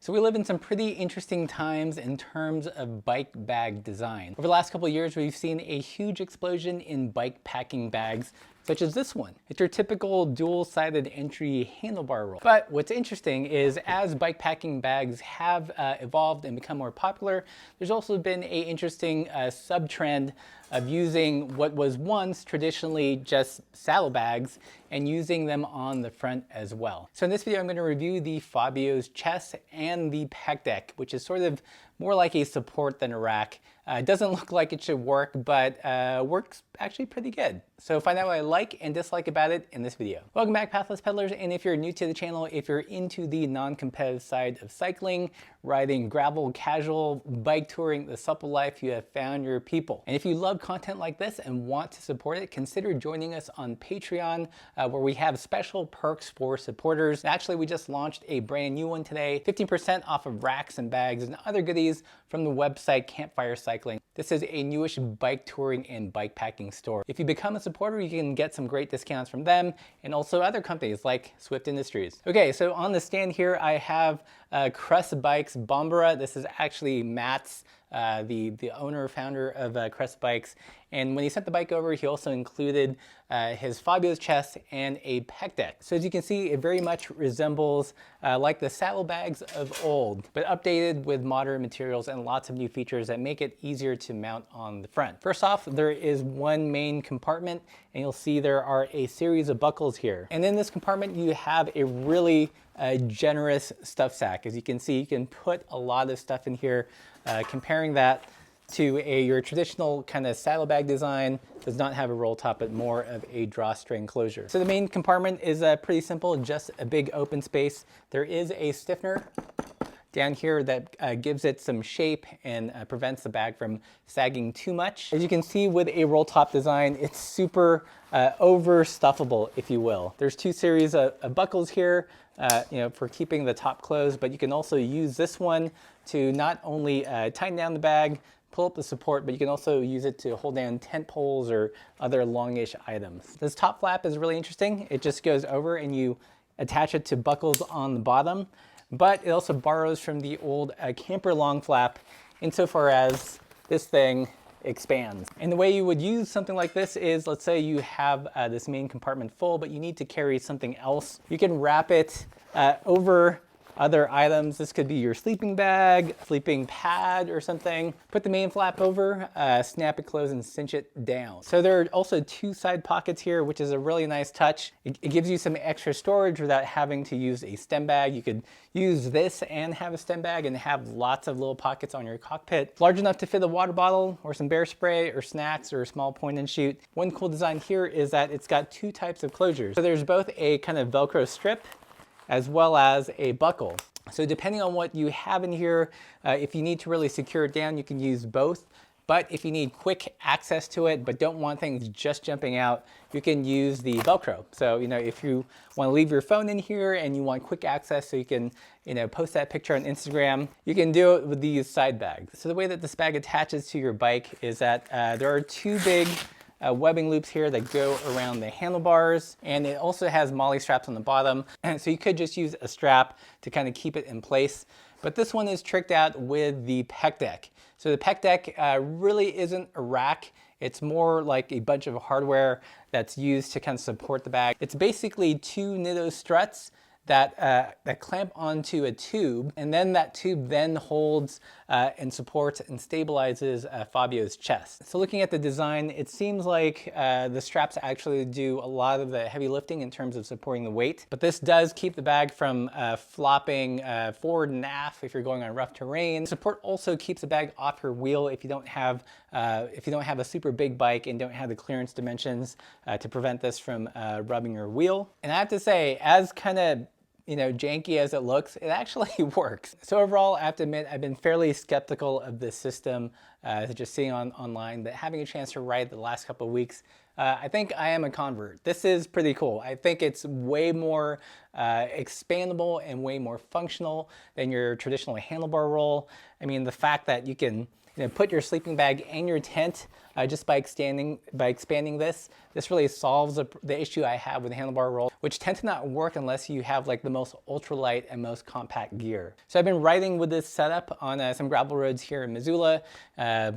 So we live in some pretty interesting times in terms of bike bag design. Over the last couple of years, we've seen a huge explosion in bike packing bags, such as this one. It's your typical dual-sided entry handlebar roll. But what's interesting is as bike packing bags have evolved and become more popular, there's also been an interesting sub-trend of using what was once traditionally just saddlebags and using them on the front as well. So in this video, I'm going to review the Fabio's chest and the Peck, which is sort of more like a support than a rack. It doesn't look like it should work, but works actually pretty good. So find out what I like and dislike about it in this video. Welcome back, Pathless Peddlers, and if you're new to the channel, if you're into the non-competitive side of cycling, riding gravel, casual, bike touring, the supple life, you have found your people. And if you love content like this and want to support it, consider joining us on Patreon, where we have special perks for supporters. Actually, we just launched a brand new one today, 15% off of racks and bags and other goodies from the website Campfire Cycling. This is a newish bike touring and bike packing store. If you become a supporter, you can get some great discounts from them and also other companies like Swift Industries. Okay, so on the stand here, I have Crest Bikes Bombera. This is actually Matt's, the owner, founder of Crest Bikes. And when he sent the bike over, he also included his Fabio's chest and a Peck. So as you can see, it very much resembles like the saddlebags of old, but updated with modern materials and lots of new features that make it easier to mount on the front. First off, there is one main compartment, and you'll see there are a series of buckles here. And in this compartment, you have a really generous stuff sack. As you can see, you can put a lot of stuff in here. Comparing that to your traditional kind of saddlebag design, does not have a roll top, but more of a drawstring closure. So the main compartment is pretty simple, just a big open space. There is a stiffener down here that gives it some shape and prevents the bag from sagging too much. As you can see with a roll top design, it's super overstuffable, if you will. There's two series of buckles here, for keeping the top closed, but you can also use this one to not only tighten down the bag, pull up the support, but you can also use it to hold down tent poles or other longish items. This top flap is really interesting. It just goes over and you attach it to buckles on the bottom, but it also borrows from the old camper long flap insofar as this thing expands. And the way you would use something like this is, let's say you have this main compartment full, but you need to carry something else. You can wrap it over other items. This could be your sleeping bag, sleeping pad or something. Put the main flap over, snap it closed and cinch it down. So there are also two side pockets here, which is a really nice touch. It gives you some extra storage without having to use a stem bag. You could use this and have a stem bag and have lots of little pockets on your cockpit. Large enough to fit a water bottle or some bear spray or snacks or a small point and shoot. One cool design here is that it's got two types of closures. So there's both a kind of Velcro strip as well as a buckle. So depending on what you have in here, if you need to really secure it down, you can use both. But if you need quick access to it, but don't want things just jumping out, you can use the Velcro. So, if you want to leave your phone in here and you want quick access so you can, post that picture on Instagram, you can do it with these side bags. So the way that this bag attaches to your bike is that there are two big webbing loops here that go around the handlebars, and it also has MOLLE straps on the bottom, and so you could just use a strap to kind of keep it in place. But this one is tricked out with the Peck. So the Peck really isn't a rack. It's more like a bunch of hardware that's used to kind of support the bag. It's basically two Nitto struts that clamp onto a tube, and then that tube then holds and supports and stabilizes Fabio's chest. So looking at the design, it seems like the straps actually do a lot of the heavy lifting in terms of supporting the weight, but this does keep the bag from flopping forward and aft if you're going on rough terrain. Support also keeps the bag off your wheel if you don't have a super big bike and don't have the clearance dimensions to prevent this from rubbing your wheel. And I have to say, as kind of janky as it looks, it actually works. So overall, I have to admit, I've been fairly skeptical of this system, just seeing online, but having a chance to ride the last couple of weeks, I think I am a convert. This is pretty cool. I think it's way more expandable and way more functional than your traditional handlebar roll. I mean, the fact that you can put your sleeping bag and your tent just by expanding this. This really solves the issue I have with the handlebar roll, which tend to not work unless you have like the most ultralight and most compact gear. So I've been riding with this setup on some gravel roads here in Missoula,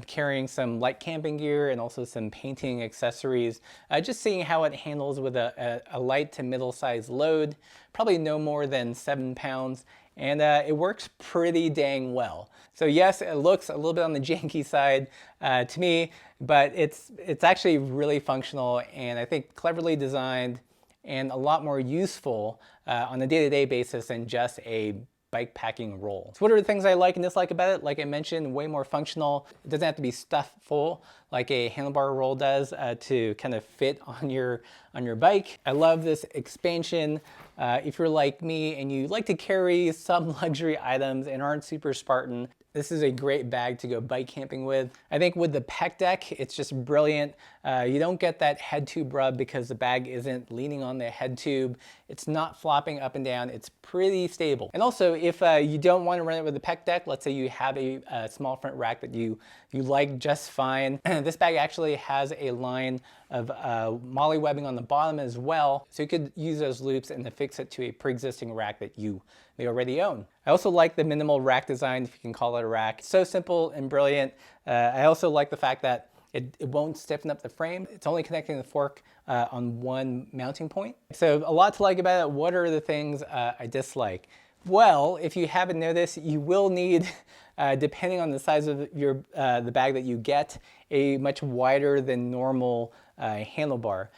carrying some light camping gear and also some painting accessories, just seeing how it handles with a light to middle-sized load, probably no more than 7 pounds. And it works pretty dang well. So yes, it looks a little bit on the janky side to me, but it's actually really functional and I think cleverly designed and a lot more useful on a day-to-day basis than just a bike packing roll. So what are the things I like and dislike about it? Like I mentioned, way more functional. It doesn't have to be stuffed full like a handlebar roll does to kind of fit on your bike. I love this expansion. If you're like me and you like to carry some luxury items and aren't super Spartan, this is a great bag to go bike camping with. I think with the Peck deck, it's just brilliant. You don't get that head tube rub because the bag isn't leaning on the head tube. It's not flopping up and down. It's pretty stable. And also, if you don't want to run it with the Peck deck, let's say you have a small front rack that you like just fine. This bag actually has a line of molly webbing on the bottom as well. So you could use those loops and affix it to a pre-existing rack that you may already own. I also like the minimal rack design, if you can call it a rack. It's so simple and brilliant. I also like the fact that it won't stiffen up the frame. It's only connecting the fork on one mounting point. So a lot to like about it. What are the things I dislike? Well, if you haven't noticed, you will need, depending on the size of the bag that you get, a much wider than normal handlebar.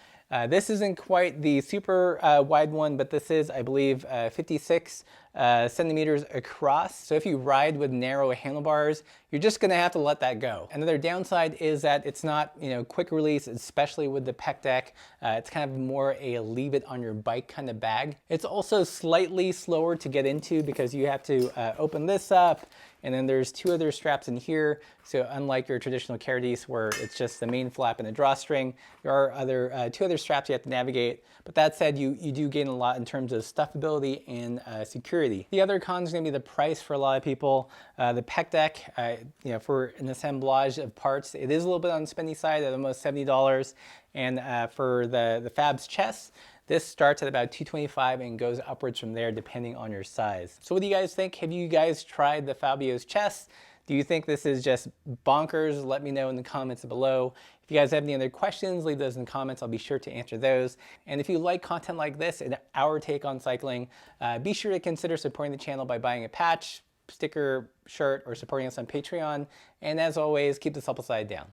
This isn't quite the super wide one, but this is, I believe, 56 centimeters across. So if you ride with narrow handlebars, you're just gonna have to let that go. Another downside is that it's not, quick release, especially with the Peck deck. It's kind of more a leave it on your bike kind of bag. It's also slightly slower to get into because you have to open this up, and then there's two other straps in here. So unlike your traditional Caradies where it's just the main flap and a drawstring, there are two other straps you have to navigate. But that said, you do gain a lot in terms of stuffability and security. The other con is gonna be the price for a lot of people. The Peck deck, for an assemblage of parts, it is a little bit on the spendy side at almost $70. And for the Fab's chest, this starts at about $225 and goes upwards from there depending on your size. So what do you guys think? Have you guys tried the Fabio's chest? Do you think this is just bonkers? Let me know in the comments below. If you guys have any other questions, leave those in the comments. I'll be sure to answer those. And if you like content like this and our take on cycling, be sure to consider supporting the channel by buying a patch, sticker, shirt, or supporting us on Patreon. And as always, keep the supple side down.